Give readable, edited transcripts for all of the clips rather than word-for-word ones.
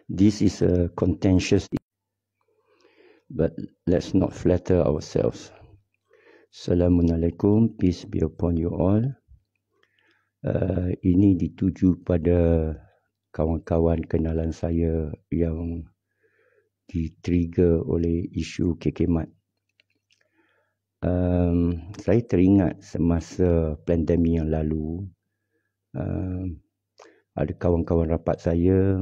This is a contentious, but let's not flatter ourselves. Assalamualaikum, peace be upon you all. Ini dituju pada kawan-kawan kenalan saya yang di-trigger oleh isu kekemat. Saya teringat semasa pandemik yang lalu, ada kawan-kawan rapat saya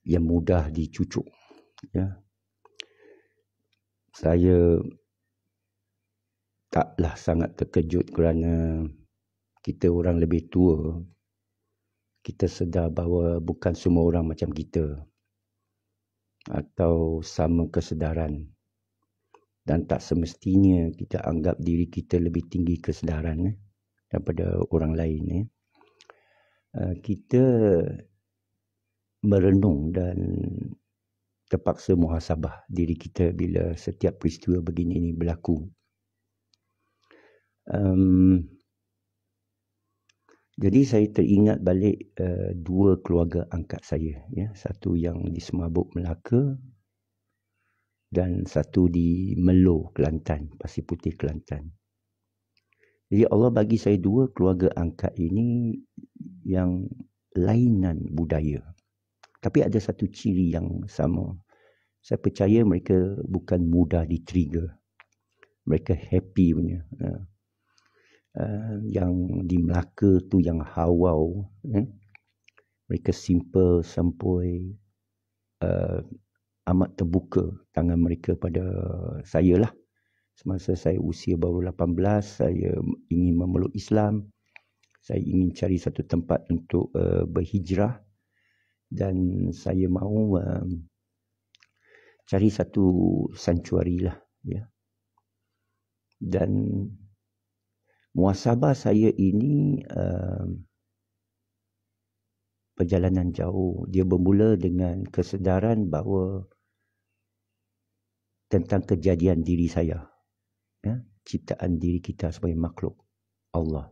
yang mudah dicucuk. Ya. Saya taklah sangat terkejut kerana kita orang lebih tua, kita sedar bahawa bukan semua orang macam kita atau sama kesedaran, dan tak semestinya kita anggap diri kita lebih tinggi kesedaran daripada orang lain. Kita merenung dan terpaksa muhasabah diri kita bila setiap peristiwa begini ini berlaku. Jadi saya teringat balik dua keluarga angkat saya, ya. Satu yang di Semabuk, Melaka, dan satu di Melo, Kelantan, Pasir Putih, Kelantan. Jadi Allah bagi saya dua keluarga angkat ini yang lainan budaya, tapi ada satu ciri yang sama. Saya percaya mereka bukan mudah di-trigger. Mereka happy punya. Yang di Melaka tu yang hawau. Mereka simple, sampoi, amat terbuka tangan mereka pada saya lah. Semasa saya usia baru 18, saya ingin memeluk Islam. Saya ingin cari satu tempat untuk berhijrah. Dan saya mahu cari satu sanctuary lah. Ya. Dan muhasabah saya ini perjalanan jauh. Dia bermula dengan kesedaran bahawa tentang kejadian diri saya. Ya, ciptaan diri kita sebagai makhluk Allah.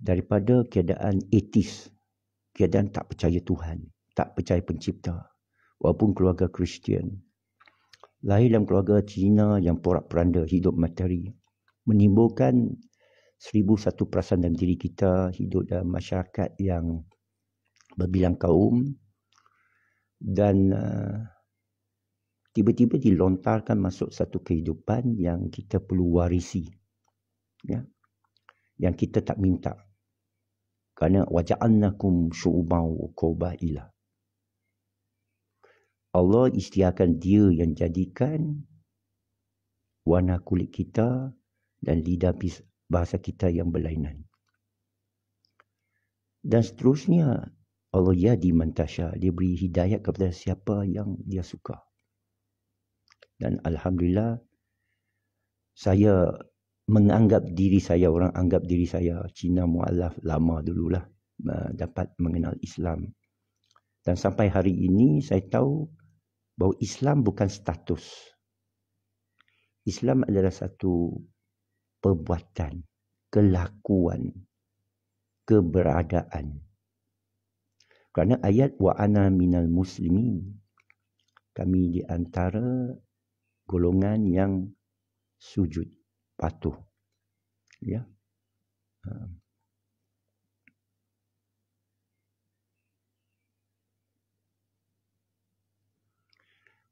Daripada keadaan ateis, keadaan tak percaya Tuhan, tak percaya pencipta, walaupun keluarga Kristian, lahir dalam keluarga Cina yang porak-peranda hidup materi, menimbulkan 1001 perasaan dalam diri kita, hidup dalam masyarakat yang berbilang kaum, dan tiba-tiba dilontarkan masuk satu kehidupan yang kita perlu warisi, ya, yang kita tak minta. Kerana waja'alnakum syu'uban wa qabaila. Allah istiakan dia yang jadikan warna kulit kita dan lidah bahasa kita yang berlainan. Dan seterusnya, Allah yahdi man tasya, dia beri hidayat kepada siapa yang dia suka. Dan Alhamdulillah, saya menganggap diri saya, orang anggap diri saya Cina mu'alaf lama dululah, dapat mengenal Islam. Dan sampai hari ini saya tahu bahawa Islam bukan status. Islam adalah satu perbuatan, kelakuan, keberadaan. Kerana ayat wa ana minal muslimin, kami di antara golongan yang sujud, patuh. Ya.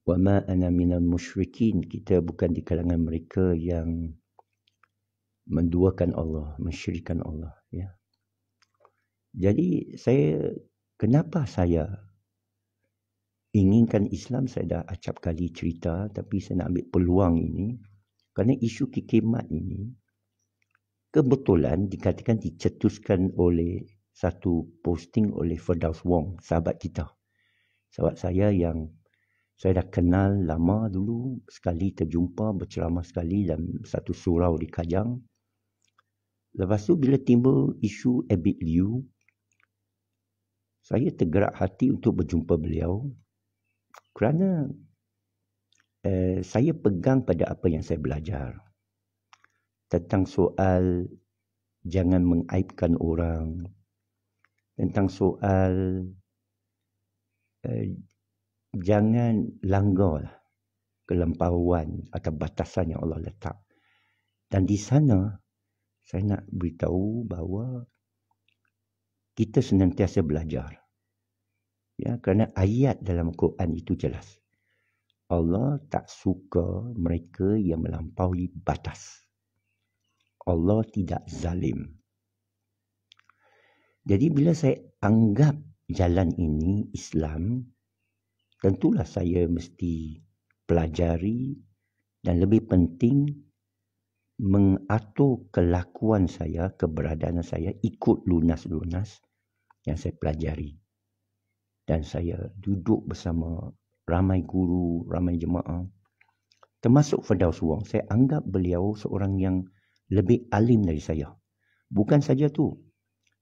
Wa ma ana minal musyrikin, kita bukan di kalangan mereka yang menduakan Allah, mensyirikkan Allah, ya. Jadi kenapa saya inginkan Islam, saya dah acap kali cerita, tapi saya nak ambil peluang ini kerana isu kekemat ini kebetulan dikatakan dicetuskan oleh satu posting oleh Firdaus Wong, sahabat kita. Sahabat saya yang saya dah kenal lama dulu, sekali terjumpa berceramah sekali dalam satu surau di Kajang. Lepas tu bila timbul isu Abid Liu, saya tergerak hati untuk berjumpa beliau kerana saya pegang pada apa yang saya belajar tentang soal jangan mengaibkan orang, tentang soal jangan langgar kelampauan atau batasan yang Allah letak. Dan di sana saya nak beritahu bahawa kita senantiasa belajar. Ya, kerana ayat dalam Quran itu jelas. Allah tak suka mereka yang melampaui batas. Allah tidak zalim. Jadi bila saya anggap jalan ini Islam, tentulah saya mesti pelajari dan lebih penting mengatur kelakuan saya, keberadaan saya ikut lunas-lunas yang saya pelajari. Dan saya duduk bersama ramai guru, ramai jemaah. Termasuk Firdaus Wong, saya anggap beliau seorang yang lebih alim dari saya. Bukan saja tu,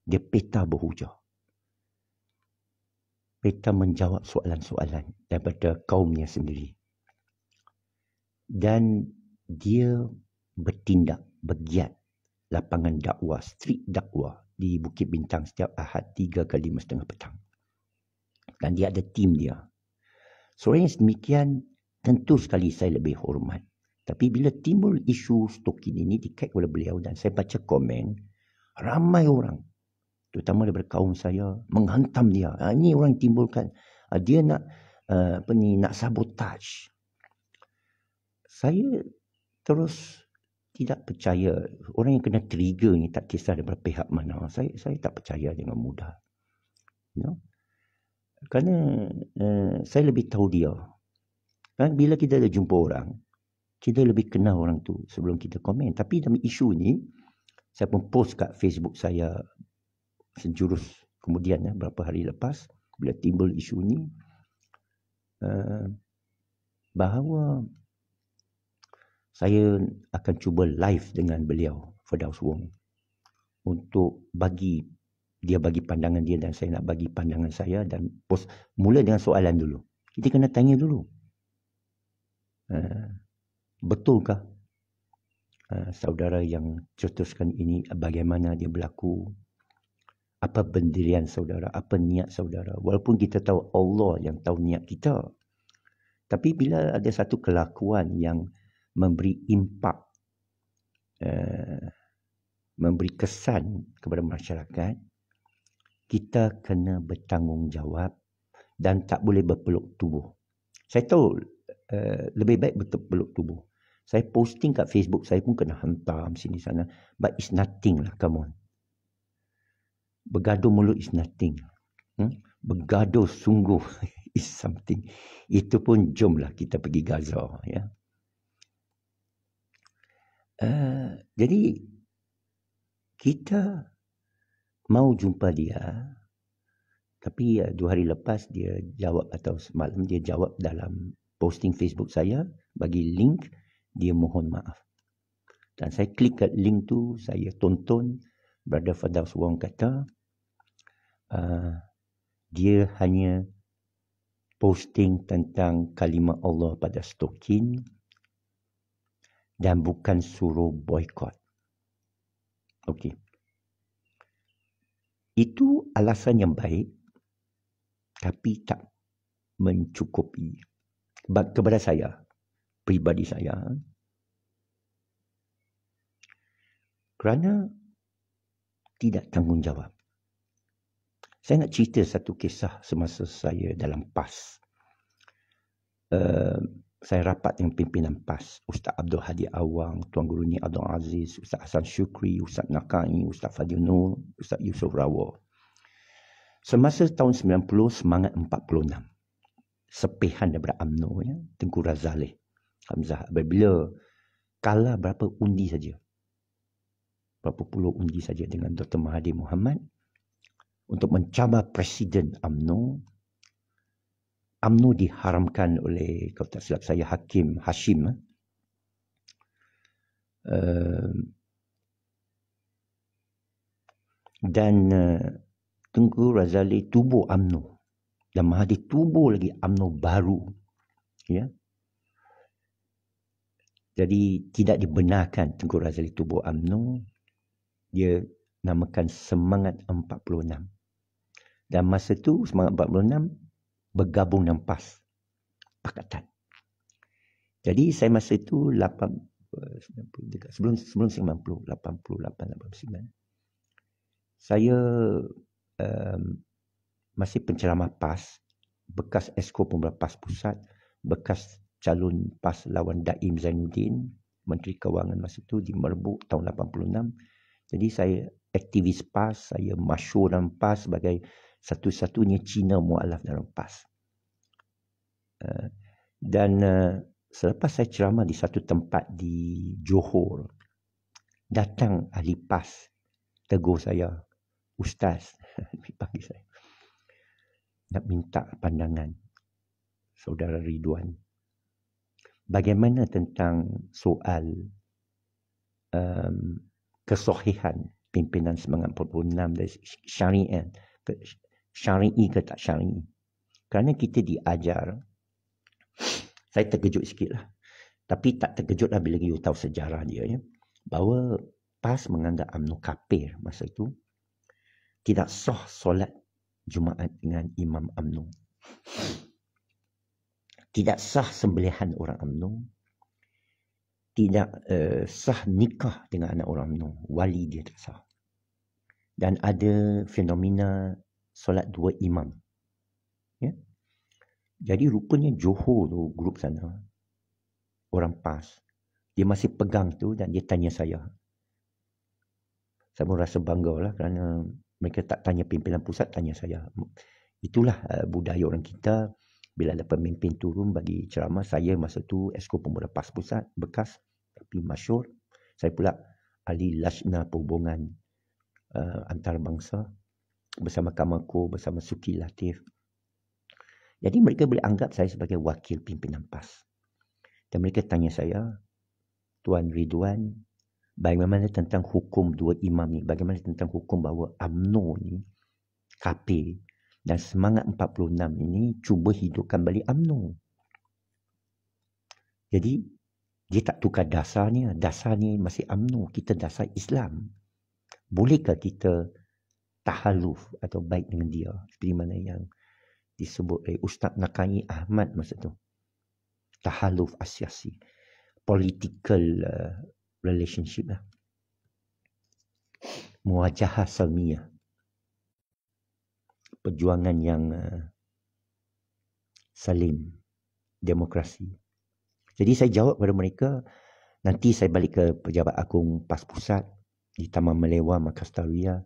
dia peta berhujah. Peta menjawab soalan-soalan daripada kaumnya sendiri. Dan dia bertindak, bergiat lapangan dakwah, street dakwah di Bukit Bintang setiap Ahad 3 ke 5:30 petang. Dan dia ada tim dia. Seorang yang demikian, tentu sekali saya lebih hormat. Tapi bila timbul isu stokin ini dikait oleh beliau dan saya baca komen, ramai orang, terutama daripada kaum saya, menghantam dia. Ini orang timbulkan, dia nak nak sabotage. Saya terus tidak percaya orang yang kena trigger ni, tak kisah daripada pihak mana. Saya tak percaya dengan mudah. You know? Kerana saya lebih tahu dia. Kan bila kita dah jumpa orang, kita lebih kenal orang tu sebelum kita komen. Tapi dalam isu ni, saya pun post kat Facebook saya sejurus kemudian berapa hari lepas bila timbul isu ni, bahawa saya akan cuba live dengan beliau, Firdaus Wong, untuk bagi pandangan dia dan saya nak bagi pandangan saya. Dan post mula dengan soalan dulu. Kita kena tanya dulu, betulkah saudara yang cetuskan ini, bagaimana dia berlaku, apa pendirian saudara, apa niat saudara. Walaupun kita tahu Allah yang tahu niat kita, tapi bila ada satu kelakuan yang memberi impak, memberi kesan kepada masyarakat, kita kena bertanggungjawab dan tak boleh berpeluk tubuh. Saya tahu lebih baik berpeluk tubuh. Saya posting kat Facebook, saya pun kena hantam sini sana. But it's nothing lah, come on. Bergaduh mulut is nothing. Bergaduh sungguh is something. Itu pun jomlah kita pergi Gaza. Ya. Jadi kita mau jumpa dia, tapi 2 hari lepas dia jawab, atau semalam dia jawab dalam posting Facebook saya, bagi link, dia mohon maaf. Dan saya klik kat link tu, saya tonton Brother Firdaus Wong kata dia hanya posting tentang kalimah Allah pada stokin dan bukan suruh boykot. Okey. Itu alasan yang baik, tapi tak mencukupi. Kepada saya, pribadi saya, kerana tidak tanggungjawab. Saya nak cerita satu kisah semasa saya dalam PAS. Saya rapat dengan pimpinan PAS, Ustaz Abdul Hadi Awang, Tuan Guru Ni Abdul Aziz, Ustaz Hassan Syukri, Ustaz Nakai, Ustaz Fadil Nur, Ustaz Yusuf Rawa. Semasa tahun 90, semangat 46. Sepihan daripada UMNO, ya, Tengku Razaleh Hamzah. Bila kalah berapa undi saja, berapa puluh undi saja dengan Dr. Mahathir Mohamad untuk mencabar Presiden UMNO. UMNO diharamkan oleh, kalau tak silap saya, Hakim Hashim. Dan Tengku Razaleh tubuh UMNO. Dan Mahathir tubuh lagi UMNO baru. Ya. Jadi tidak dibenarkan Tengku Razaleh tubuh UMNO. Dia namakan Semangat 46. Dan masa tu Semangat 46 bergabung dengan PAS Pakatan. Jadi saya masa itu 90 sebelum 90, 88, 89. Saya masih penceramah PAS, bekas Esko Pembelah PAS Pusat, bekas calon PAS lawan Daim Zainuddin, Menteri Kewangan masa itu di Merbuk tahun 86. Jadi saya aktivis PAS, saya masyhur dalam PAS sebagai satu-satunya Cina mualaf dalam PAS. Dan selepas saya ceramah di satu tempat di Johor, datang ahli PAS, tegur saya, Ustaz, panggil saya, nak minta pandangan Saudara Ridwan. Bagaimana tentang soal kesohihan pimpinan Semangat 46 dari syari'i ke tak syari'i? Kerana kita diajar, saya terkejut sikit lah. Tapi tak terkejut lah bila you tahu sejarah dia. Ya, bahawa PAS menganggap UMNO kafir masa itu. Tidak sah solat Jumaat dengan Imam UMNO. Tidak sah sembelihan orang UMNO. Tidak sah nikah dengan anak orang UMNO. Wali dia tak sah. Dan ada fenomena solat dua imam. Ya. Jadi rupanya Johor tu, grup sana, orang PAS, dia masih pegang tu dan dia tanya saya. Saya pun rasa bangga lah kerana mereka tak tanya pimpinan pusat, tanya saya. Itulah budaya orang kita. Bila ada pemimpin turun bagi ceramah, saya masa tu Esko Pemuda PAS Pusat, bekas tapi masyhur. Saya pula ahli Lajna Perhubungan antarabangsa bersama Kamako, bersama Suki Latif. Jadi mereka boleh anggap saya sebagai wakil pimpinan PAS. Dan mereka tanya saya, Tuan Ridwan, bagaimana tentang hukum dua imam ni? Bagaimana tentang hukum bahawa UMNO ni kafir dan Semangat 46 ini cuba hidupkan balik UMNO? Jadi dia tak tukar dasarnya. Dasar ni masih UMNO. Kita dasar Islam. Bolehkah kita tahaluf atau baik dengan dia? Seperti mana yang disebut oleh Ustaz Nakai Ahmad masa tu. Tahaluf asyasi. Political relationship lah. Muwajahah salmiyah. Perjuangan yang salim. Demokrasi. Jadi saya jawab kepada mereka, nanti saya balik ke Pejabat Agung PAS Pusat di Taman Melewa, Markas Tarwiyah,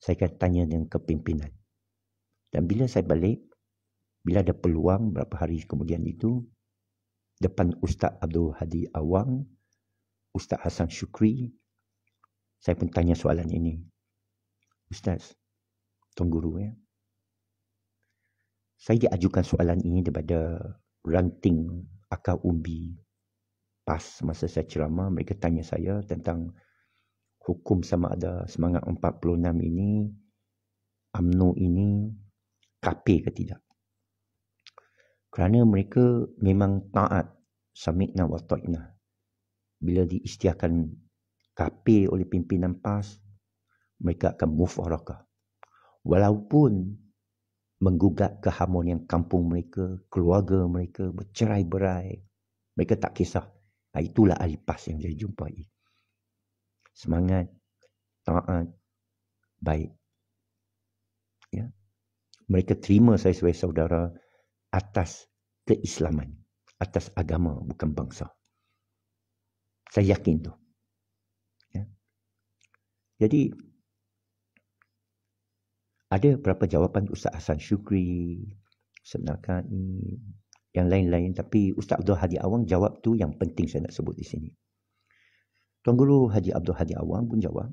saya akan tanya dengan kepimpinan. Dan bila saya balik, bila ada peluang berapa hari kemudian itu, depan Ustaz Abdul Hadi Awang, Ustaz Hassan Syukri, saya pun tanya soalan ini. Ustaz, Tuan Guru ya, saya diajukan soalan ini daripada ranting akar umbi PAS masa saya ceramah. Mereka tanya saya tentang hukum sama ada Semangat 46 ini, UMNO ini kafir ke tidak. Kerana mereka memang taat sami'na wa ta'na. Bila diisytiharkan kafir oleh pimpinan PAS, mereka akan mufarakah. Walaupun menggugat keharmonian kampung mereka, keluarga mereka, bercerai-berai, mereka tak kisah. Itulah ahli PAS yang saya jumpai. Semangat, taat, baik. Ya. Mereka terima saya sebagai saudara atas keislaman, atas agama, bukan bangsa. Saya yakin tu. Ya. Jadi, ada beberapa jawapan Ustaz Hassan Syukri, Ustaz Nakai, yang lain-lain. Tapi Ustaz Abdul Hadi Awang jawab tu yang penting saya nak sebut di sini. Tuan Guru Haji Abdul Hadi Awang pun jawab,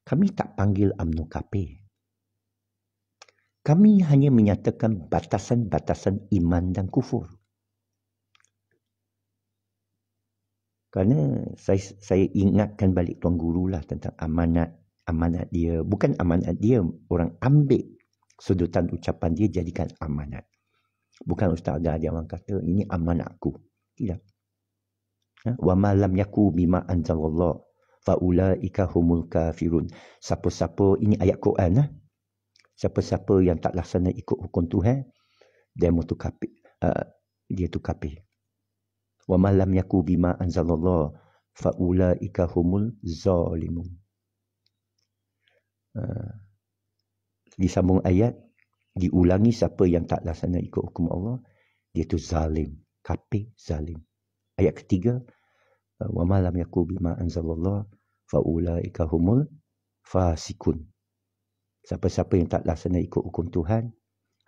kami tak panggil UMNO kafir. Kami hanya menyatakan batasan-batasan iman dan kufur. Kerana saya ingatkan balik Tuan Guru lah tentang amanat dia. Bukan amanat dia, orang ambil sudutan ucapan dia jadikan amanat. Bukan Ustaz Abdul Hadi Awang kata, ini amanatku. Tidak. Wa ma lam yaku bima anzalallah fa ulaika humul kafirun. Siapa-siapa, ini ayat Quran lah. Siapa-siapa yang tak laksana ikut hukum Tuhan, demo tu kafir. Dia tu kafir. Wa ma lam yaku bima anzalallah fa ulaika humul zalimun. Disambung ayat, diulangi siapa yang tak laksana ikut hukum Allah, dia tu zalim, kafir, zalim. Ayat ketiga, wa ma lam yaku bima anzalallah fa ulaika humul fasikun. Siapa-siapa yang tak laksana ikut hukum Tuhan,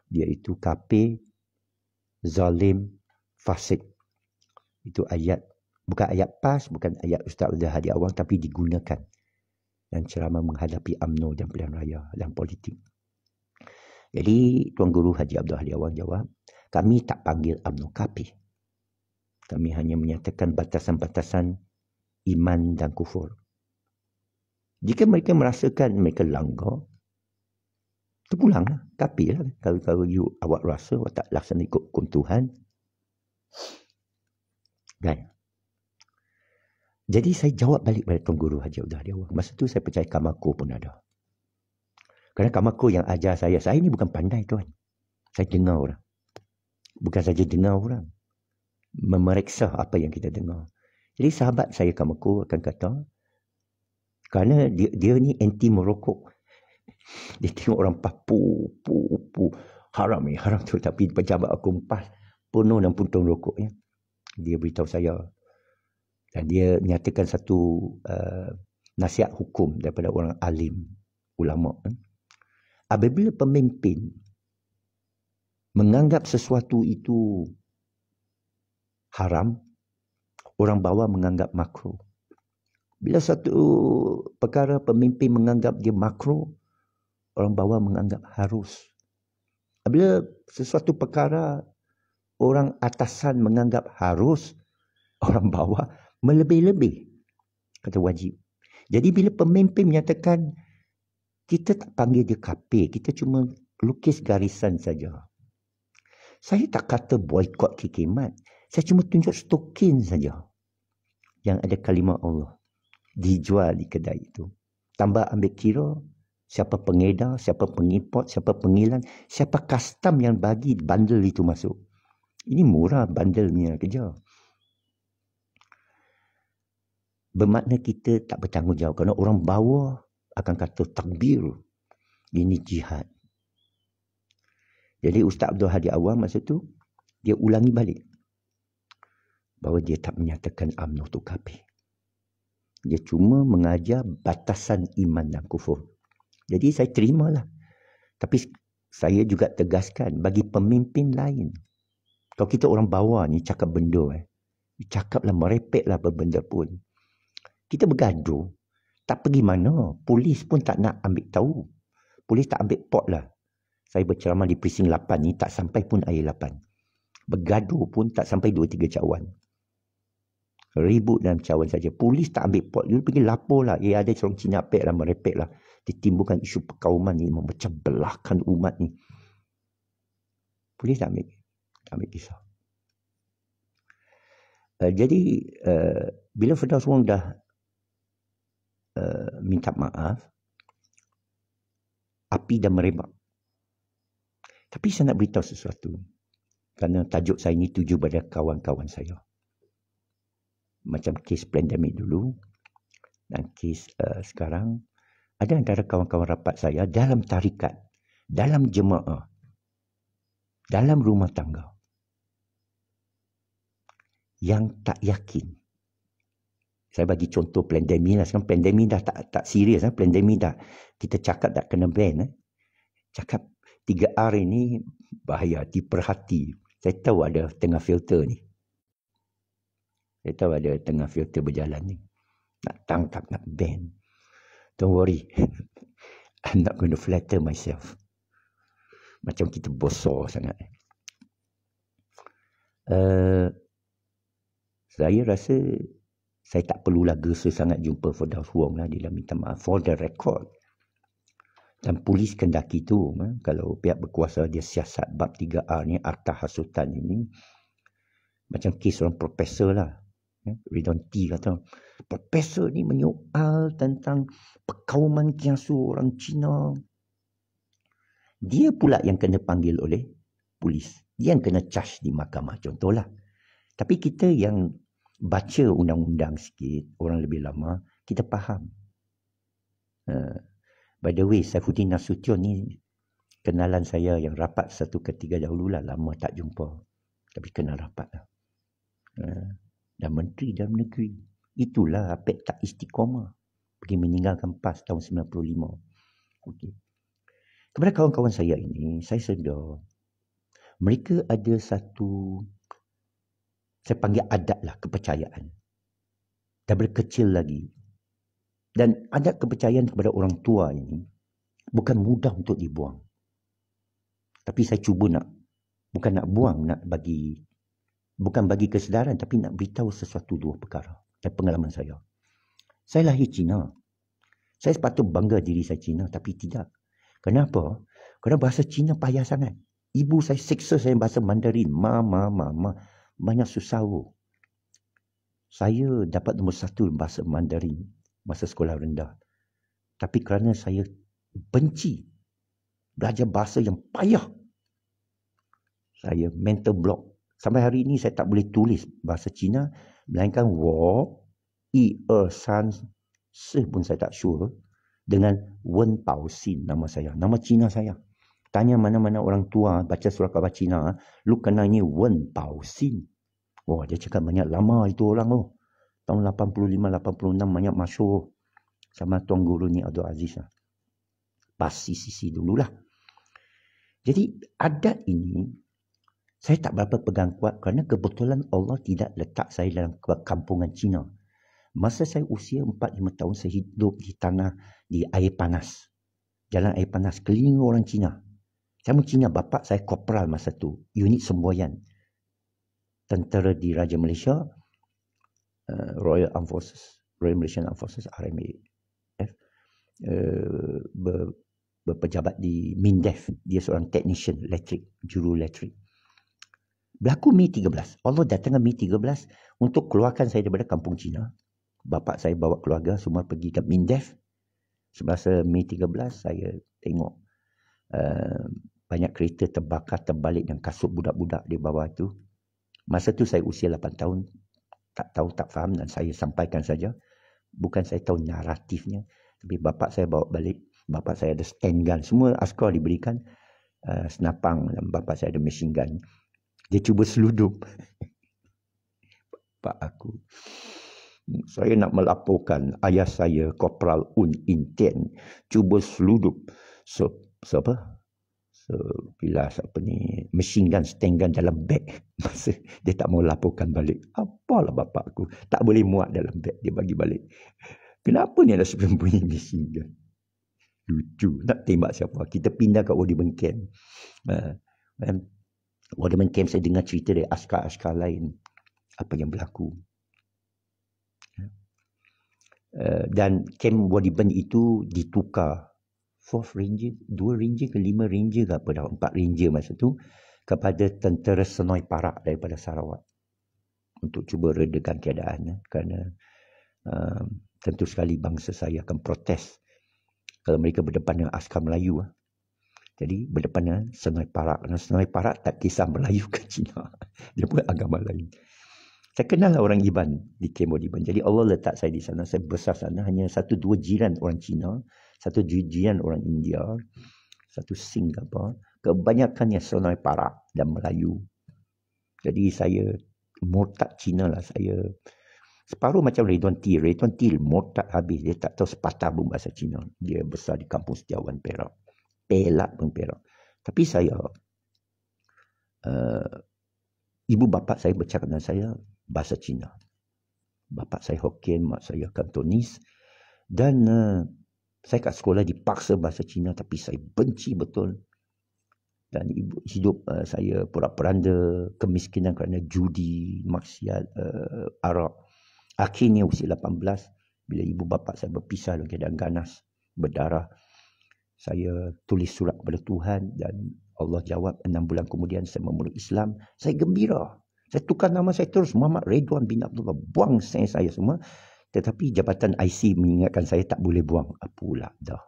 dia itu kafir, zalim, fasik. Itu ayat, bukan ayat PAS, bukan ayat Ustaz Abdul Hadi Awang, tapi digunakan dan ceramah menghadapi UMNO dan pilihan raya dan politik. Jadi Tuan Guru Haji Abdul Hadi Awang jawab, kami tak panggil UMNO kafir. Kami hanya menyatakan batasan-batasan iman dan kufur. Jika mereka merasakan mereka langgar, terpulanglah, kafir lah. Kalau awak rasa awak tak laksana ikut hukum Tuhan. Kan? Jadi saya jawab balik pada Tuan Guru Haji Abdul Hadi Awang. Masa tu saya percaya Kamako pun ada. Kerana Kamako yang ajar saya ni bukan pandai tuan. Saya dengar orang. Bukan saja dengar orang, memeriksa apa yang kita dengar. Jadi sahabat saya Kamako akan kata, kerana dia ni anti merokok. Dia tengok orang papu, haram ni, haram tu. Tapi pejabat aku empas penuh dan puntung rokoknya. Dia beritahu saya. Dan dia menyatakan satu nasihat hukum daripada orang alim, ulama. Apabila pemimpin menganggap sesuatu itu haram, orang bawah menganggap makruh. Bila satu perkara pemimpin menganggap dia makruh, orang bawah menganggap harus. Bila sesuatu perkara orang atasan menganggap harus, orang bawah melebih-lebih kata wajib. Jadi bila pemimpin menyatakan kita tak panggil dia kafir, kita cuma lukis garisan saja. Saya tak kata boykot kikimat. Saya cuma tunjuk stokin saja yang ada kalimah Allah dijual di kedai itu. Tambah ambil kira siapa pengedar, siapa pengimport, siapa pengilan, siapa custom yang bagi bundle itu masuk. Ini murah bundle-nya kerja. Bermakna kita tak bertanggungjawab kerana orang bawah akan kata takbir. Ini jihad. Jadi Ustaz Abdul Hadi Awang masa tu dia ulangi balik bahawa dia tak menyatakan UMNO tu kafir. Dia cuma mengajar batasan iman dan kufur. Jadi saya terimalah. Tapi saya juga tegaskan bagi pemimpin lain. Kalau kita orang bawah ni cakap benda, cakaplah merepeklah berbenda pun. Kita bergaduh, tak pergi mana. Polis pun tak nak ambil tahu. Polis tak ambil pot lah. Saya berceramah di Precinct 8 ni tak sampai pun air 8. Bergaduh pun tak sampai 2-3 cawan. Ribut dalam cawan saja. Polis tak ambil pot. Dia pergi lapor lah. Ada seorang Cina pek lah, merepek lah. Ditimbulkan isu perkauman ni, memecah belahkan umat ni. Polis tak ambil kisah. Jadi bila Firdaus Wong dah minta maaf, api dah merebak. Tapi saya nak beritahu sesuatu. Kerana tajuk saya ini tuju pada kawan-kawan saya. Macam kes pandemik dulu dan kes sekarang. Ada antara kawan-kawan rapat saya dalam tarikat, dalam jemaah, dalam rumah tangga yang tak yakin. Saya bagi contoh pandemik lah. Sekarang pandemik dah tak serius. Pandemik dah kita cakap tak kena ban. Cakap 3R ini bahaya, diperhati. Saya tahu ada tengah filter ni. Saya tahu ada tengah filter berjalan ni. Nak tangkap, nak ban. Don't worry. I'm not going to flatter myself. Macam kita bosor sangat. Saya rasa saya tak perlulah gesa sangat jumpa Firdaus Wong lah. Dia dah minta maaf for the record. Dan polis kendaki tu, kalau pihak berkuasa dia siasat bab 3R ni, harta hasutan ini, macam kes orang profesor lah. Ridwan T kata, profesor ni menyoal tentang perkauman kiasu orang Cina. Dia pula yang kena panggil oleh polis. Dia yang kena charge di mahkamah, contohlah. Tapi kita yang baca undang-undang sikit, orang lebih lama, kita faham. By the way, Saifuddin Nasution ni kenalan saya yang rapat satu ketiga dahululah, lama tak jumpa. Tapi kenal rapat lah. Dan Menteri Dalam Negeri. Itulah apek tak istiqamah. Pergi meninggalkan PAS tahun 95. Okay. Kepada kawan-kawan saya ini, saya sedar mereka ada satu, saya panggil adat lah, kepercayaan. Daripada kecil lagi. Dan adat kepercayaan kepada orang tua ini bukan mudah untuk dibuang. Tapi saya cuba bukan nak buang, bukan bagi kesedaran, tapi nak beritahu sesuatu dua perkara. Dan pengalaman saya. Saya lahir Cina. Saya sepatut bangga diri saya Cina, tapi tidak. Kenapa? Kerana bahasa Cina payah sangat. Ibu saya siksa saya bahasa Mandarin. Mama. Banyak susah. Saya dapat nombor 1 bahasa Mandarin masa sekolah rendah. Tapi kerana saya benci belajar bahasa yang payah, saya mental block. Sampai hari ini saya tak boleh tulis bahasa Cina, melainkan wo, i, san, se pun saya tak sure, dengan Wen Pao Xin nama saya. Nama Cina saya. Tanya mana-mana orang tua baca surat khabar Cina, lu kenal ni Wen Pao Xin. Wah, dia cakap banyak lama itu orang tu. Tahun 85-86 banyak masyhur sama Tuan Guru ni Abdul Aziz lah. Pas sisi dululah. Jadi adat ini saya tak berapa pegang kuat kerana kebetulan Allah tidak letak saya dalam kampungan Cina. Masa saya usia 4-5 tahun saya hidup di tanah di air panas. Jalan air panas keliling orang Cina. Saya Cina, bapa saya kopral masa tu, unit semboyan. Tentera di Raja Malaysia, Royal Malaysian Armed Forces, RMAF, berpejabat di MINDEF. Dia seorang technician elektrik, juru elektrik. Berlaku Mei 13. Allah datangkan Mei 13 untuk keluarkan saya daripada kampung Cina. Bapa saya bawa keluarga semua pergi ke MINDEF. Semasa Mei 13 saya tengok banyak kereta terbakar, terbalik dan kasut budak-budak di bawah tu. Masa tu saya usia 8 tahun. Tak tahu, tak faham dan saya sampaikan saja. Bukan saya tahu naratifnya. Tapi bapa saya bawa balik. Bapa saya ada stand gun. Semua askar diberikan senapang dan bapa saya ada machine gun. Dia cuba seludup. Pak aku. Saya nak melaporkan ayah saya, Kopral Un Intien, cuba seludup. Bilas machine gun, stand gun dalam beg. Masa dia tak mau laporkan balik. Apalah bapak aku, tak boleh muat dalam beg, dia bagi balik. Kenapa ni ada bunyi machine gun? Lucu, nak tembak siapa? Kita pindah ke Wardiman Camp. Wardiman Camp saya dengar cerita dari askar-askar lain. Apa yang berlaku. Dan Camp Wardiman itu ditukar 4 Ranger, 2 Ranger ke 5 Ranger ke apa dah, 4 Ranger masa tu kepada tentera Senoi Parak daripada Sarawak untuk cuba redakan keadaan kerana tentu sekali bangsa saya akan protes kalau mereka berdepan dengan askar Melayu. Jadi berdepan dengan Senoi Parak. Kerana Senoi Parak tak kisah Melayu ke Cina, dia pun agama lain. Saya kenal orang Iban di Camp Wardiman. Jadi Allah letak saya di sana. Saya besar sana. Hanya 1-2 jiran orang Cina. 1 jiran orang India. 1 Singapura. Kebanyakannya Senoi Parak dan Melayu. Jadi saya murtad Cina lah. Saya separuh macam Redwan Til. Redwan Til murtad habis. Dia tak tahu sepatah pun bahasa Cina. Dia besar di kampung Setiawan Perak. Perak pun Perak. Tapi saya... ibu bapa saya bercakap dengan saya bahasa Cina. Bapa saya Hokkien, mak saya Kantonis. Dan saya kat sekolah dipaksa bahasa Cina tapi saya benci betul. Dan ibu hidup saya porak-poranda, kemiskinan kerana judi, maksiat, arak. Akhirnya usia 18, bila ibu bapa saya berpisah dalam keadaan ganas, berdarah, saya tulis surat kepada Tuhan dan Allah jawab. 6 bulan kemudian saya memeluk Islam. Saya gembira. Saya tukar nama saya terus Muhammad Redwan bin Abdullah. Buang saya semua. Tetapi Jabatan IC mengingatkan saya tak boleh buang. Apalah dah.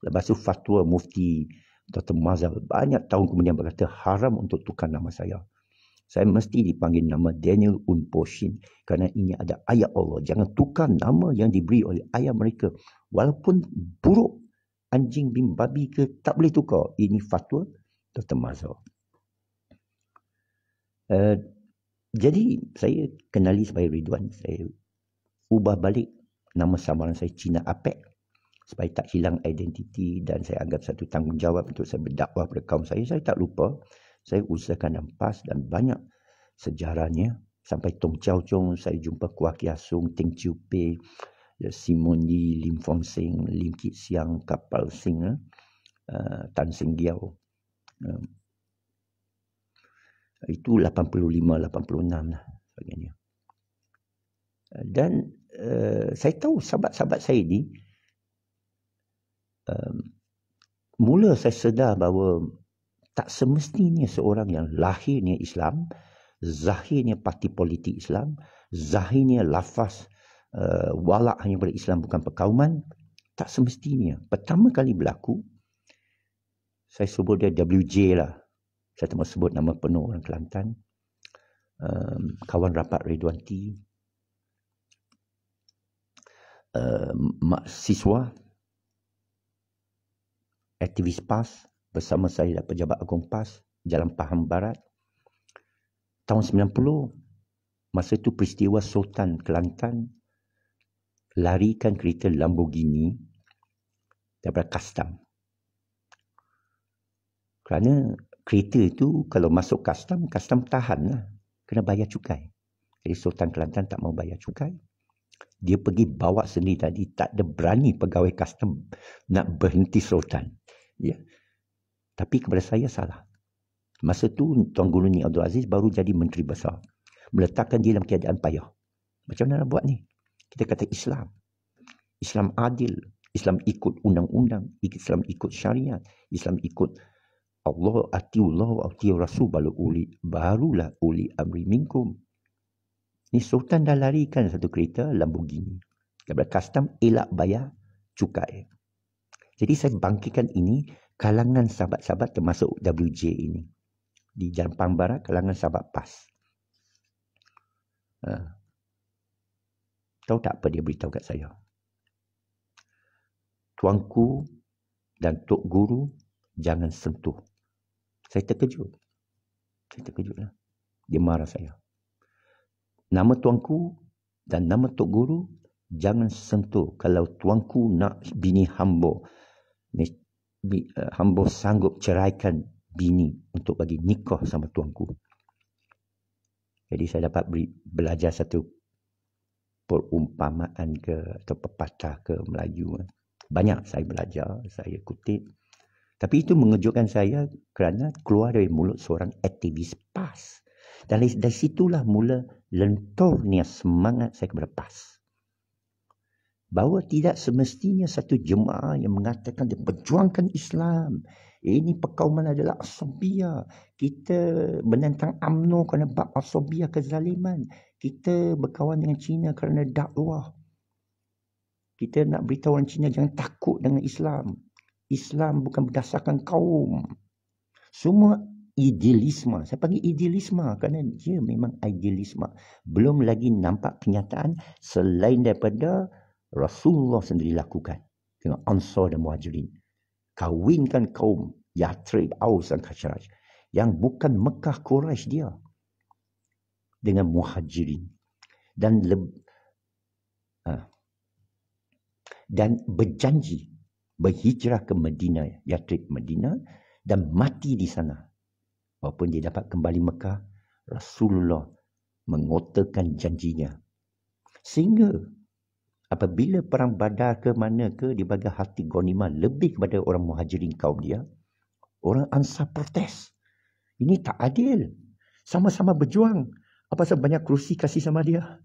Lepas tu fatwa Mufti Dr. Mazal banyak tahun kemudian berkata haram untuk tukar nama saya. Saya mesti dipanggil nama Daniel Unposhin kerana ini ada ayat Allah. Jangan tukar nama yang diberi oleh ayah mereka. Walaupun buruk, anjing bin babi ke, tak boleh tukar. Ini fatwa Dr. Mazal. Jadi saya kenali sebagai Ridwan. Saya ubah balik nama samaran saya Cina Apek supaya tak hilang identiti dan saya anggap satu tanggungjawab untuk saya berdakwah kepada kaum saya. Saya tak lupa. Saya usahakan nampas dan banyak sejarahnya. Sampai Tong Chow Chong, saya jumpa Kuah Kia Sung, Teng Chiu Pei, Simon Yi, Lim Fong Sing, Lim Kit Siang, Kapal Sing, Tan Seng Giau. Itu 85-86 lah sebagainya. Dan saya tahu sahabat-sahabat saya ni, mula saya sedar bahawa tak semestinya seorang yang lahirnya Islam, zahirnya parti politik Islam, zahirnya lafaz walak hanya pada Islam bukan perkauman, tak semestinya. Pertama kali berlaku, saya sebut dia WJ lah. Saya tak mahu sebut nama penuh orang Kelantan. Kawan rapat Ridwan T, mahasiswa, aktivis PAS, bersama saya pejabat agung PAS, Jalan Pahang Barat. Tahun 90, masa itu peristiwa Sultan Kelantan larikan kereta Lamborghini daripada custom. Kerana kereta itu kalau masuk custom tahan lah. Kena bayar cukai. Jadi Sultan Kelantan tak mau bayar cukai. Dia pergi bawa sendiri tadi. Tak ada berani pegawai custom nak berhenti Sultan. Ya. Tapi kepada saya salah. Masa tu Tuan Guru Ni Abdul Aziz baru jadi Menteri Besar. Meletakkan dia dalam keadaan payah. Macam mana nak buat ni? Kita kata Islam. Islam adil. Islam ikut undang-undang. Islam ikut syariat. Islam ikut Allah, atiullah wa atiur rasul barulah uli amri minkum. Ni Sultan dah larikan satu kereta Lamborghini. Daripada custom elak bayar cukai. Jadi saya bangkitkan ini kalangan sahabat-sahabat termasuk WJ ini. Di Jalan Pahang Barat, kalangan sahabat PAS. Tahu tak apa dia beritahu kat saya? Tuanku dan Tok Guru jangan sentuh. Saya terkejut. Lah. Dia marah saya. Nama tuanku dan nama Tok Guru jangan sentuh. Kalau tuanku nak bini hamba, hamba sanggup ceraikan bini untuk bagi nikah sama tuanku. Jadi saya dapat belajar satu perumpamaan atau pepatah ke Melayu. Banyak saya belajar, saya kutip. Tapi itu mengejutkan saya kerana keluar dari mulut seorang aktivis PAS. Dan dari situlah mula lenturnya semangat saya kepada PAS. Bahawa tidak semestinya satu jemaah yang mengatakan dia berjuangkan Islam. Ini perkauman adalah asabiyah. Kita menentang UMNO kerana bab asabiyah kezaliman. Kita berkawan dengan Cina kerana dakwah. Kita nak beritahu orang Cina jangan takut dengan Islam. Islam bukan berdasarkan kaum. Semua idealisme. Saya panggil idealisme kerana dia memang idealisme. Belum lagi nampak kenyataan selain daripada Rasulullah sendiri lakukan. Dengan Ansar dan Muhajirin. Kawinkan kaum Yathrib, Aus dan Khazraj. Yang bukan Mekah Quraisy dia. Dengan Muhajirin. Dan berjanji berhijrah ke Madinah, Yathrib Madinah, dan mati di sana. Walaupun dia dapat kembali Mekah, Rasulullah mengotakan janjinya. Sehingga apabila perang Badar ke mana ke, dia bagi hati ghanimah lebih kepada orang Muhajirin kaum dia, orang Ansar protes. Ini tak adil. Sama-sama berjuang. Apa sebab banyak kerusi kasih sama dia?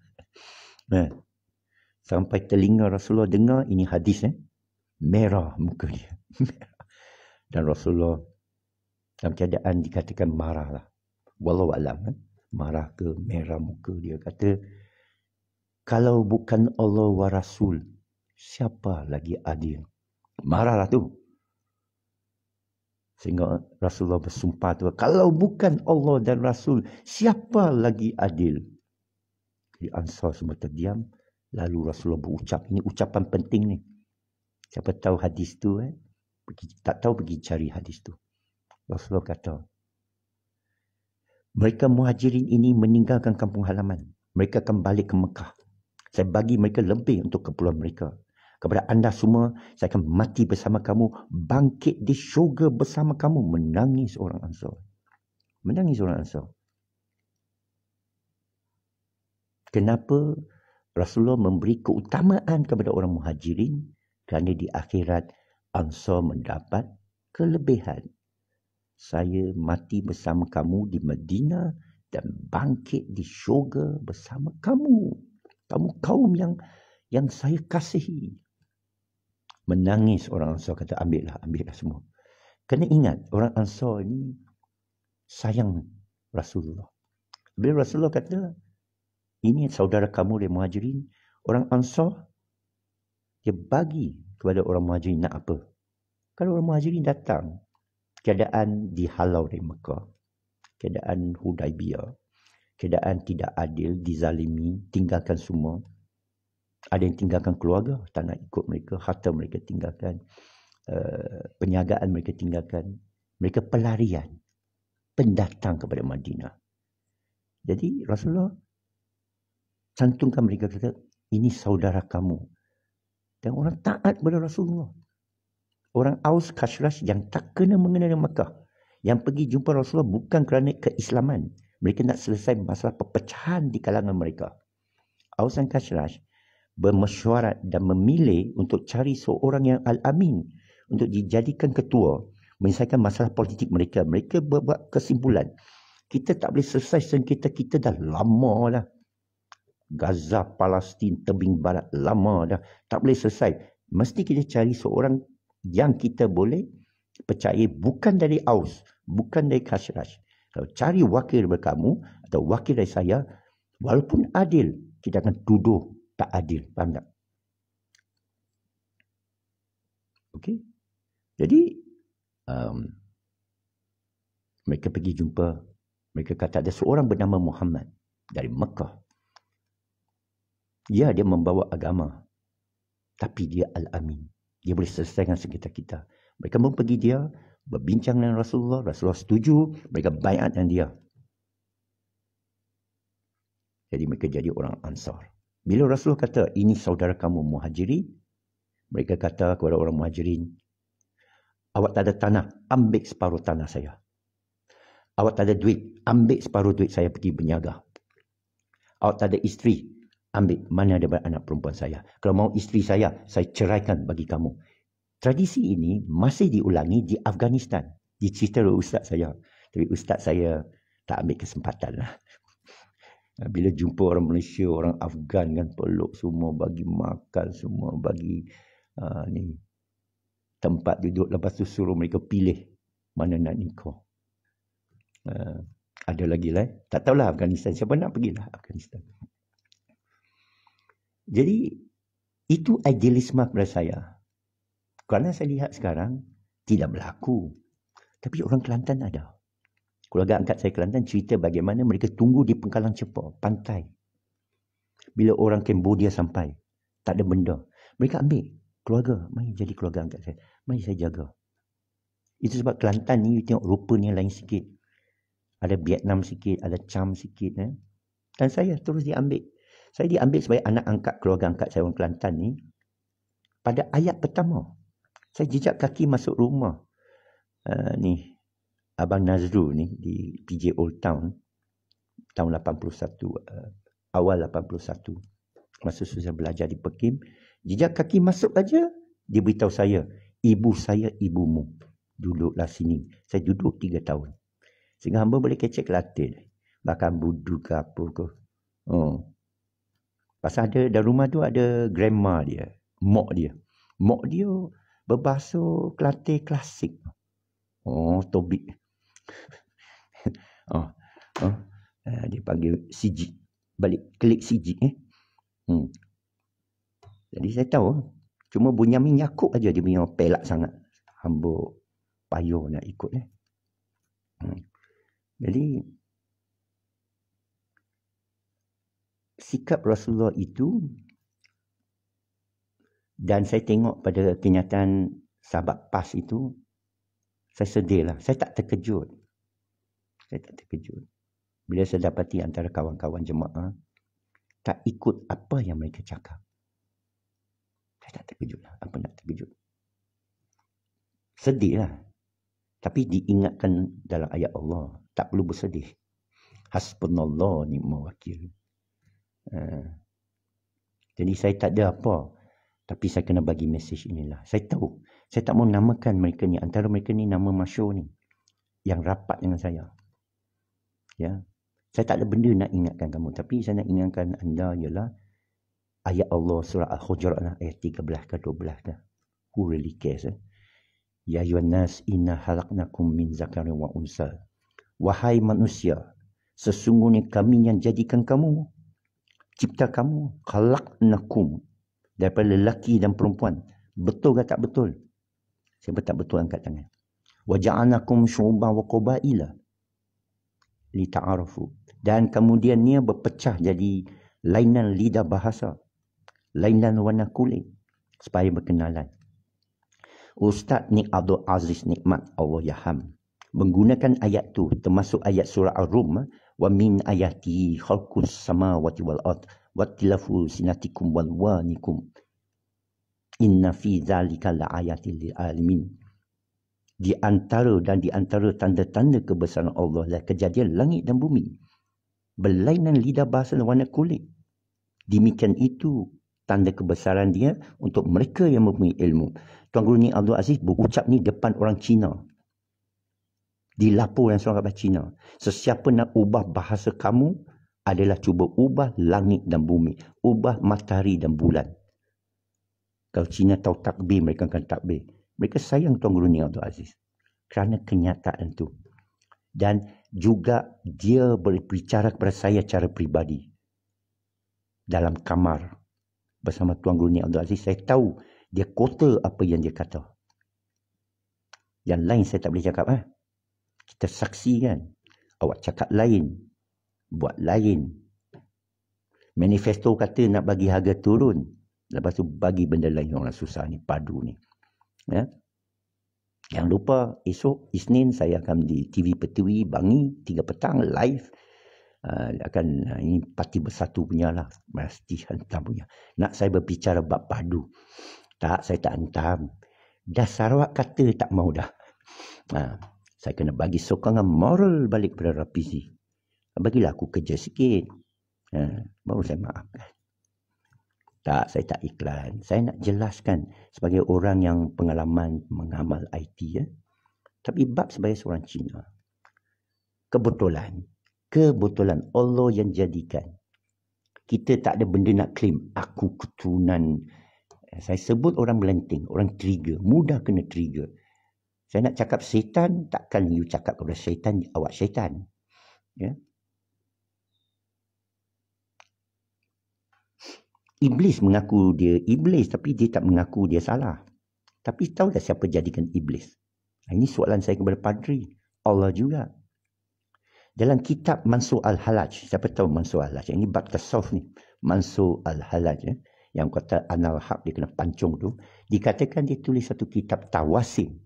Sampai telinga Rasulullah dengar, ini hadis merah muka dia. Dan Rasulullah dalam keadaan dikatakan marah lah. Wallahu alam, marah ke merah muka dia. Kata, kalau bukan Allah wa Rasul, siapa lagi adil? Marahlah tu. Sehingga Rasulullah bersumpah tu, kalau bukan Allah dan Rasul, siapa lagi adil? Jadi Ansar semua terdiam. Lalu Rasulullah berucap, ini ucapan penting ni. Siapa tahu hadis tu, tak tahu pergi cari hadis tu. Rasulullah kata, mereka muhajirin ini meninggalkan kampung halaman. Mereka akan balik ke Mekah. Saya bagi mereka lebih untuk keperluan mereka. Kepada anda semua, saya akan mati bersama kamu, bangkit di syurga bersama kamu. Menangis orang Ansar. Menangis orang Ansar. Kenapa Rasulullah memberi keutamaan kepada orang muhajirin? Kerana di akhirat Ansar mendapat kelebihan. Saya mati bersama kamu di Madinah dan bangkit di syurga bersama kamu. Kamu kaum yang saya kasihi. Menangis orang Ansar, kata ambillah semua. Kena ingat, orang Ansar ini sayang Rasulullah. Bila Rasulullah kata, ini saudara kamu dari muhajirin, orang Ansar, dia bagi kepada orang muhajirin nak apa. Kalau orang muhajirin datang, keadaan dihalau dari Mekah, keadaan Hudaibiyah, keadaan tidak adil, dizalimi, tinggalkan semua. Ada yang tinggalkan keluarga, tak nak ikut mereka, harta mereka tinggalkan, penjagaan mereka tinggalkan. Mereka pelarian, pendatang kepada Madinah. Jadi Rasulullah cantumkan mereka, kata, ini saudara kamu. Dan orang taat kepada Rasulullah. Orang Aus Khazraj yang tak kena mengenal Mekah, yang pergi jumpa Rasulullah bukan kerana keislaman. Mereka nak selesai masalah perpecahan di kalangan mereka. Aus dan Khazraj bermesyuarat dan memilih untuk cari seorang yang al-amin untuk dijadikan ketua, menyelesaikan masalah politik mereka. Mereka buat kesimpulan, kita tak boleh selesai sengketa kita dah lama dah. Gaza, Palestin, tebing barat, lama dah. Tak boleh selesai. Mesti kita cari seorang yang kita boleh percaya, bukan dari Aus, bukan dari Khazraj. Kalau cari wakil dari kamu atau wakil dari saya, walaupun adil, kita akan tuduh tak adil. Faham tak? Okey. Jadi mereka pergi jumpa. Mereka kata ada seorang bernama Muhammad dari Mekah. Ya, dia membawa agama, tapi dia al-amin. Dia boleh selesaikan sengketa kita. Mereka pun pergi dia, berbincang dengan Rasulullah. Rasulullah setuju, mereka baiat dengan dia. Jadi mereka jadi orang Ansar. Bila Rasulullah kata, ini saudara kamu muhajirin, mereka kata kepada orang muhajirin, awak tak ada tanah, ambil separuh tanah saya. Awak tak ada duit, ambil separuh duit saya pergi berniaga. Awak tak ada isteri, ambil mana ada anak perempuan saya. Kalau mau isteri saya ceraikan bagi kamu. Tradisi ini masih diulangi di Afghanistan. Dicerita oleh ustaz saya. Tapi ustaz saya tak ambil kesempatan lah. Bila jumpa orang Malaysia, orang Afgan kan, peluk semua, bagi makan semua, bagi tempat duduk. Lepas tu suruh mereka pilih mana nak nikah. Ada lagi lah. Tak tahulah Afghanistan. Siapa nak pergilah Afghanistan. Jadi itu idealisme kepada saya. Kerana saya lihat sekarang tidak berlaku. Tapi orang Kelantan ada. Keluarga angkat saya Kelantan cerita bagaimana mereka tunggu di Pengkalang Cepa, pantai. Bila orang Cambodia sampai, tak ada benda. Mereka ambil keluarga. Mari jadi keluarga angkat saya. Mari saya jaga. Itu sebab Kelantan ni, you tengok rupa ni lain sikit. Ada Vietnam sikit, ada Cham sikit. Dan saya terus diambil. Saya diambil sebagai anak angkat keluarga angkat saya orang Kelantan ni. Pada ayat pertama, saya jejak kaki masuk rumah. Ni, Abang Nazrul ni di PJ Old Town tahun 81, awal 81. Masa saya belajar di Pekim, jejak kaki masuk aja, dia beritahu saya, ibu saya ibumu. Duduklah sini. Saya duduk 3 tahun. Sehingga hamba boleh kecek Latin. Bahkan budu ke apa ke. Pasal ada dalam rumah tu ada grandma dia, mak dia. Mak dia berbahasa Kelantan klasik. Tobik. Dia panggil sijik. Balik klik sijik. Jadi saya tahu. Cuma Bunyamin Yaakob aja dia punya pelak sangat. Hamba payuh nak ikut. Jadi sikap Rasulullah itu, dan saya tengok pada kenyataan sahabat PAS itu, saya sedih lah. Saya tak terkejut. Bila saya dapati antara kawan-kawan jemaah tak ikut apa yang mereka cakap. Saya tak terkejut lah. Apa nak terkejut? Sedih lah. Tapi diingatkan dalam ayat Allah. Tak perlu bersedih. Hasbunallah ni'mal wakil. Jadi saya tak ada apa. Tapi saya kena bagi mesej inilah. Saya tahu. Saya tak mau namakan mereka ni. Antara mereka ni nama masyhur ni. Yang rapat dengan saya. Ya. Saya tak ada benda nak ingatkan kamu. Tapi saya nak ingatkan anda ialah ayat Allah surah Al-Hujurat ayat 13 ke 12 ke. Who really cares? Ya ayuhan nas inna halaqnakum min zakarin wa unsa. Wahai manusia, sesungguhnya kami yang jadikan kamu, cipta kamu, khalaqnakum, daripada lelaki dan perempuan. Betul ke tak betul? Siapa tak betul angkat tangan. Wa ja'alnakum syu'uban wa qabaila lita'arafu. Dan kemudian dia berpecah jadi lainan lidah bahasa, lainan warna kulit, supaya berkenalan. Ustaz Nik Abdul Aziz Nikmat Allah Yaham menggunakan ayat tu, termasuk ayat surah Ar-Rum, wa min ayati khalqus samawati wal ard wa tilafu sinatikum wal wanikum inna fi dzalika laayatil lil alamin. Di antara tanda-tanda kebesaran Allah adalah kejadian langit dan bumi, berlainan lidah bahasa dan warna kulit. Demikian itu tanda kebesaran dia untuk mereka yang mempunyai ilmu. Tuan Guru Nik Abdul Aziz berucap ni depan orang Cina. Di laporan seorang bahasa Cina. Sesiapa nak ubah bahasa kamu adalah cuba ubah langit dan bumi. Ubah matahari dan bulan. Kalau Cina tahu takbir, mereka akan takbir. Mereka sayang Tuan Guru Nik Abdul Aziz. Kerana kenyataan tu. Dan juga dia berbicara kepada saya secara peribadi. Dalam kamar. Bersama Tuan Guru Nik Abdul Aziz. Saya tahu dia kota apa yang dia kata. Yang lain saya tak boleh cakap. Kita saksikan. Awak cakap lain. Buat lain. Manifesto kata nak bagi harga turun. Lepas tu bagi benda lain. Orang susah ni. Padu ni. Ya. Jangan lupa esok Isnin saya akan di TV Pertiwi Bangi 3 petang live. Ini parti bersatu punya lah. Mesti hantam punya. Nak saya berbicara bab padu. Tak, saya tak hantam. Dah Sarawak kata tak mau dah. Saya kena bagi sokongan moral balik kepada Rafizi. Bagilah aku kerja sikit. Baru saya maafkan. Tak, saya tak iklan. Saya nak jelaskan sebagai orang yang pengalaman mengamal IT. Tapi bab sebagai seorang Cina. Kebetulan Allah yang jadikan. Kita tak ada benda nak claim. Aku keturunan. Saya sebut orang melenting. Orang trigger. Mudah kena trigger. Saya nak cakap syaitan, takkan you cakap kepada syaitan, awak syaitan. Ya. Iblis mengaku dia iblis, tapi dia tak mengaku dia salah. Tapi tahu tak siapa jadikan iblis? Ini soalan saya kepada padri. Allah juga. Dalam kitab Mansur Al-Halaj, siapa tahu Mansur Al-Halaj? Ini bab tasawuf ni. Mansur Al-Halaj, yang kata Anal Haq, dia kena pancung tu. Dikatakan dia tulis satu kitab Tawasim.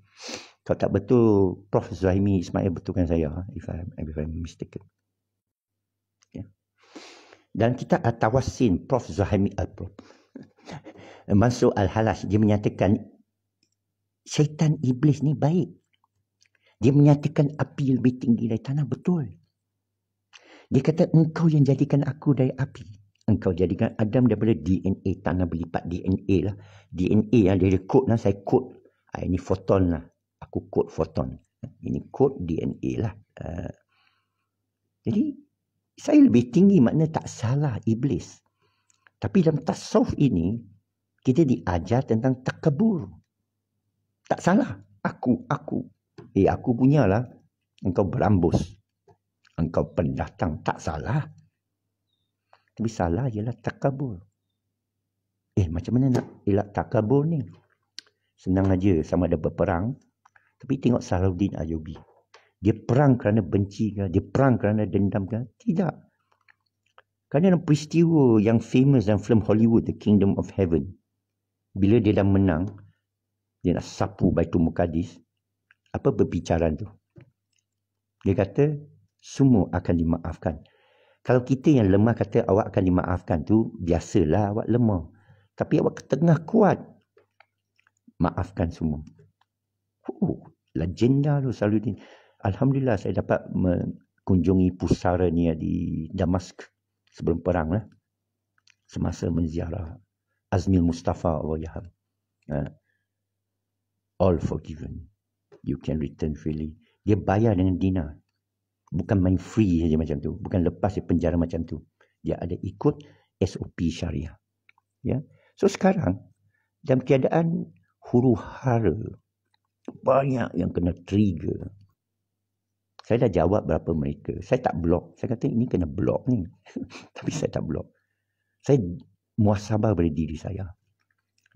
Kalau tak betul, Prof. Zahimi Ismail betulkan saya, if I'm mistaken. Yeah. Dan kita Tawasin, Prof. Zahimi Mansur Al-Halaj, dia menyatakan syaitan iblis ni baik. Dia menyatakan api lebih tinggi dari tanah, betul. Dia kata engkau yang jadikan aku dari api. Engkau jadikan Adam daripada DNA, tanah berlipat DNA lah. DNA yang dia kod lah, saya kod. Ini foton lah. Aku kod foton. Ini kod DNA lah. Jadi, saya lebih tinggi makna tak salah iblis. Tapi dalam tasawuf ini, kita diajar tentang takabur. Tak salah. Aku. Aku punyalah. Engkau berambus. Engkau pendatang. Tak salah. Tapi salah ialah takabur. Macam mana nak elak takabur ni? Senang aja, sama ada berperang. Tapi tengok Salahuddin Ayyubi. Dia perang kerana benci ke? Dia perang kerana dendam ke? Tidak. Kerana dalam peristiwa yang famous dalam filem Hollywood, The Kingdom of Heaven, bila dia dah menang, dia nak sapu Baitul Muqaddis, apa perbicaraan tu? Dia kata, semua akan dimaafkan. Kalau kita yang lemah kata awak akan dimaafkan tu, biasalah awak lemah. Tapi awak tengah kuat, maafkan semua. Legenda tu Salahuddin. Alhamdulillah saya dapat mengunjungi pusara ni di Damask sebelum perang lah. Semasa menziarah Azmil Mustafa Allahyarham. All forgiven. You can return freely. Dia bayar dengan dinar. Bukan main free saja macam tu. Bukan lepas di penjara macam tu. Dia ada ikut SOP syariah. Ya. So sekarang, dalam keadaan huru hara, banyak yang kena trigger. Saya dah jawab berapa mereka. Saya tak block. Saya kata ini kena block ni. Tapi saya tak block. Saya muhasabah pada diri saya.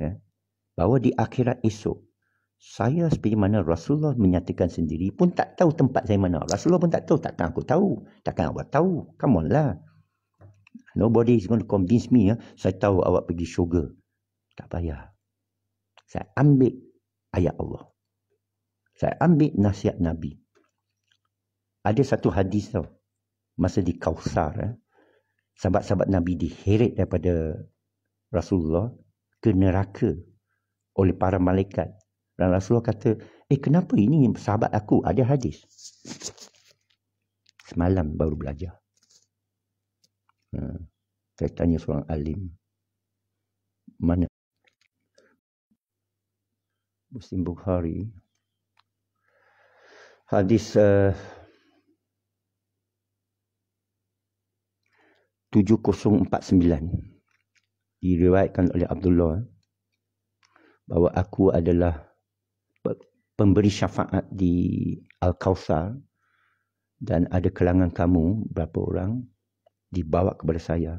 Ya. Bahawa di akhirat esok, saya seperti mana Rasulullah menyatakan sendiri pun tak tahu tempat saya mana. Rasulullah pun tak tahu. Takkan aku tahu. Takkan awak tahu. Come on lah. Nobody is going to convince me. Ya. Saya tahu awak pergi syurga. Tak payah. Saya ambil ayat Allah. Saya ambil nasihat Nabi. Ada satu hadis tau. Masa di Kautsar. Sahabat-sahabat Nabi diheret daripada Rasulullah ke neraka oleh para malaikat. Dan Rasulullah kata, kenapa ini sahabat aku? Ada hadis. Semalam baru belajar. Saya tanya seorang alim. Mana? Muslim Bukhari. Hadis 7049 diriwayatkan oleh Abdullah bahawa aku adalah pemberi syafaat di Al-Kautsar dan ada kalangan kamu berapa orang dibawa kepada saya.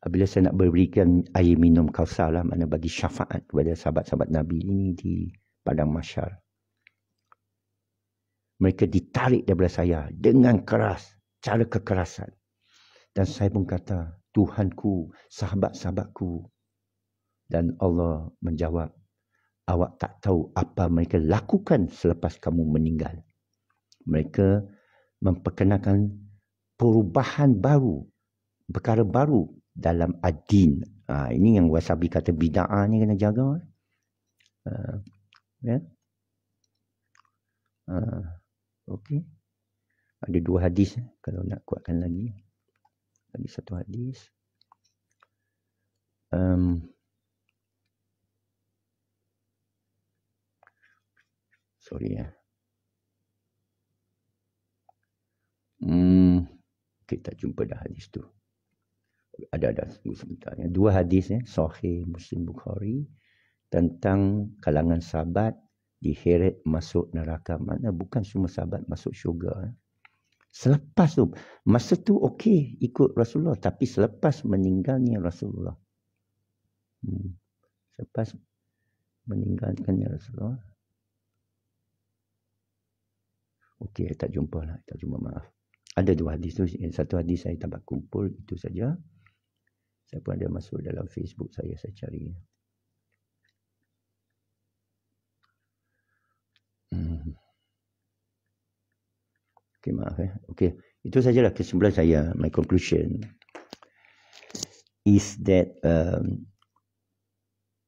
Apabila saya nak berikan air minum Kautsar lah, mana bagi syafaat kepada sahabat-sahabat Nabi ini di padang mahsyar. Mereka ditarik daripada saya dengan keras, cara kekerasan. Dan saya pun kata, Tuhanku, sahabat-sahabatku. Dan Allah menjawab, awak tak tahu apa mereka lakukan selepas kamu meninggal. Mereka memperkenalkan perubahan baru, perkara baru dalam ad-din. Ini yang Wasabi kata bid'ah ni kena jaga. Ya. Okey. Ada 2 hadis kalau nak kuatkan lagi. Lagi satu hadis. Sorry ya. Kita jumpa dah hadis tu. Ada sebentar. 2 hadis Sahih Muslim Bukhari tentang kalangan sahabat diheret masuk neraka. Mana bukan semua sahabat masuk syurga. Selepas tu, masa tu okey ikut Rasulullah. Tapi selepas meninggalnya Rasulullah. Selepas meninggalkannya Rasulullah. Okey, tak jumpa lah. Tak jumpa, maaf. Ada 2 hadis tu. Satu hadis saya tak kumpul. Itu saja. Saya pun ada masuk dalam Facebook saya cari. Okey, maaf Okey, itu sajalah kesimpulan saya. My conclusion is that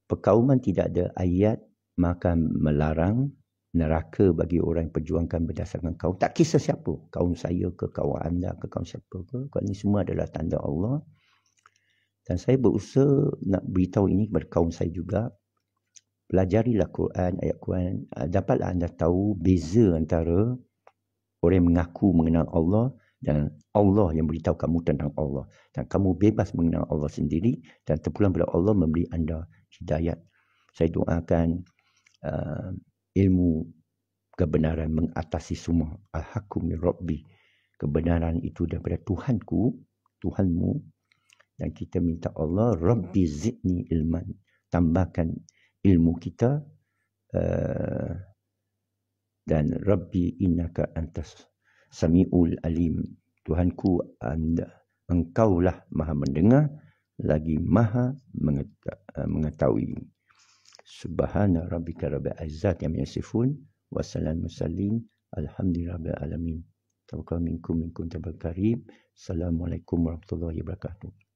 perkauman tidak ada ayat maka melarang neraka bagi orang yang perjuangkan berdasarkan kaum. Tak kisah siapa, kaum saya ke, kaum anda ke, kaum siapa ke. Ini semua adalah tanda Allah. Dan saya berusaha nak beritahu ini kepada kaum saya juga. Pelajarilah Quran, ayat Quran. Dapatlah anda tahu beza antara orang yang mengaku mengenal Allah dan Allah yang beritahu kamu tentang Allah. Dan kamu bebas mengenal Allah sendiri dan terpulang pada Allah memberi anda hidayat. Saya doakan ilmu kebenaran mengatasi semua. Al-haqqu min Rabbi. Kebenaran itu daripada Tuhanku, Tuhanmu. Dan kita minta Allah, Rabbi zidni ilman. Tambahkan ilmu kita Dan Rabbi innaka antas sami'ul alim. Tuhanku, engkaulah maha mendengar lagi maha mengetahui. Subhana rabbika rabbil izzati amma yasifun wa salamun mursalin alhamdulillahi rabbil alamin. Tawakkaltu minkum tabarakarim. Assalamualaikum warahmatullahi wabarakatuh.